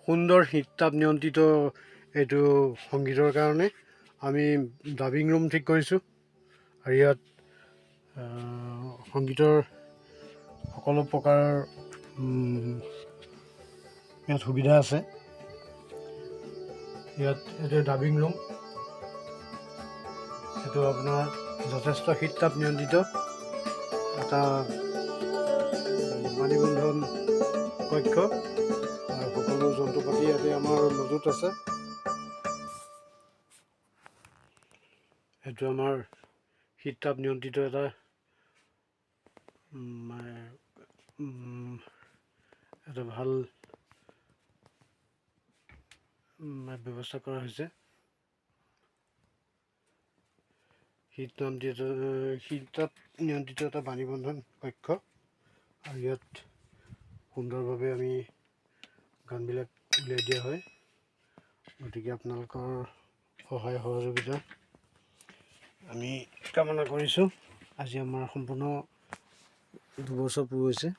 সুন্দৰ শীত-তাপ নিয়ন্ত্ৰিত এইটো সংগীতৰ কাৰণে আমি ডাবিং ৰুম ঠিক কৰিছোঁ। আৰু ইয়াত সংগীতৰ সকলো প্ৰকাৰ ইয়াত সুবিধা আছে। ইয়াত এইটো ডাবিং ৰুম, এইটো আপোনাৰ যথেষ্ট শীত-তাপ নিয়ন্ত্ৰিত এটা পানীবন্ধন কক্ষ, আৰু সকলো যন্ত্ৰ পাতি ইয়াতে আমাৰ মজুত আছে। এইটো আমাৰ শীত-তাপ নিয়ন্ত্ৰিত এটা ভাল ব্যৱস্থা কৰা হৈছে। শীত-তাপ নিয়ন্ত্ৰিত এটা পানীবন্ধন কক্ষ, আৰু ইয়াত সুন্দৰভাৱে আমি গানবিলাক উলিয়াই দিয়া হয়। গতিকে আপোনালোকৰ সহায় সহযোগিতা আমি কামনা কৰিছোঁ। আজি আমাৰ সম্পূৰ্ণ 2 বছৰ পূৰ হৈছে,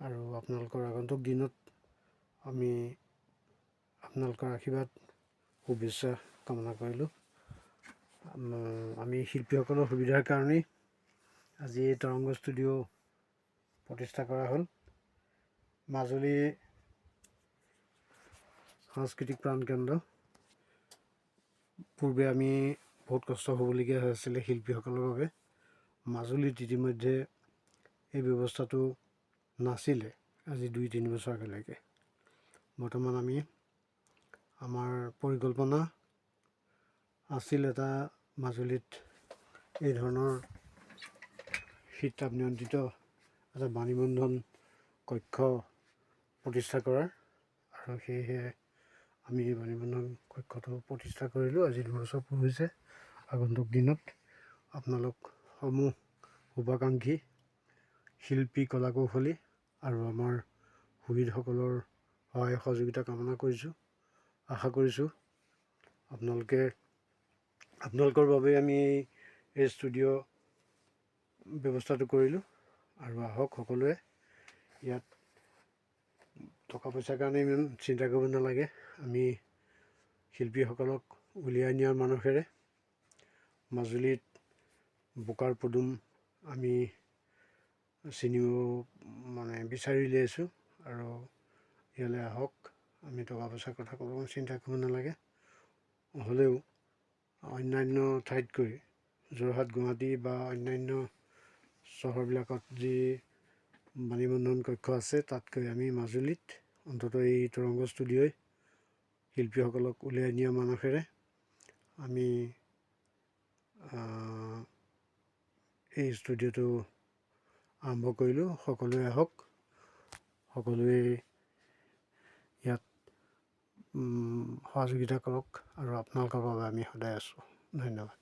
আৰু আপোনালোকৰ আগন্তুক দিনত আমি আপোনালোকৰ আশীৰ্বাদ শুভেচ্ছা কামনা কৰিলোঁ। আমি শিল্পীসকলৰ সুবিধাৰ কাৰণেই আজি এই তৰংগ ষ্টুডিঅ' প্ৰতিষ্ঠা কৰা হ'ল। মাজুলী সাংস্কৃতিক প্ৰাণকেন্দ্ৰ। পূৰ্বে আমি বহুত কষ্ট হ'বলগীয়া হৈছিলে শিল্পীসকলৰ বাবে। মাজুলীত ইতিমধ্যে এই ব্যৱস্থাটো নাছিলে আজি 2-3 বছৰ আগলৈকে। বৰ্তমান আমাৰ পৰিকল্পনা আছিল এটা মাজুলীত এই ধৰণৰ শীত-তাপ নিয়ন্ত্ৰিত এটা পানীবন্ধন কক্ষ প্ৰতিষ্ঠা কৰাৰ, আৰু সেয়েহে আমি এই পানীবন্ধন কক্ষটো প্ৰতিষ্ঠা কৰিলোঁ। আজি 2 বছৰ পূৰ হৈছে। আগন্তুক দিনত আপোনালোক সমূহ শুভাকাংক্ষী শিল্পী, কলা কৌশলী আৰু আমাৰ শহীদসকলৰ সহায় সহযোগিতা কামনা কৰিছোঁ। আশা কৰিছোঁ আপোনালোকৰ বাবে আমি এই ষ্টুডিঅ' ব্যৱস্থাটো কৰিলোঁ। আৰু আহক সকলোৱে, ইয়াত টকা পইচাৰ কাৰণে ইমান চিন্তা কৰিব নালাগে। আমি শিল্পীসকলক উলিয়াই নিয়াৰ মানসেৰে মাজুলীত বোকাৰ পদুম আমি বিচাৰি উলিয়াইছোঁ। আৰু ইয়ালৈ আহক, আমি টকা পইচাৰ কথা কোনো চিন্তা কৰিব নালাগে। হ'লেও অন্যান্য ঠাইতকৈ যোৰহাট, গুৱাহাটী বা অন্যান্য চহৰবিলাকত যি পানীবন্ধন কক্ষ আছে, তাতকৈ আমি মাজুলীত অন্ততঃ এই তৰংগ ষ্টুডিঅ'ই শিল্পীসকলক উলিয়াই নিয়া মানসেৰে আমি এই ষ্টুডিঅ'টো আৰম্ভ কৰিলোঁ। সকলোৱে আহক, সকলোৱে ইয়াত সহযোগিতা কৰক, আৰু আপোনালোকৰ বাবে আমি সদায় আছোঁ। ধন্যবাদ।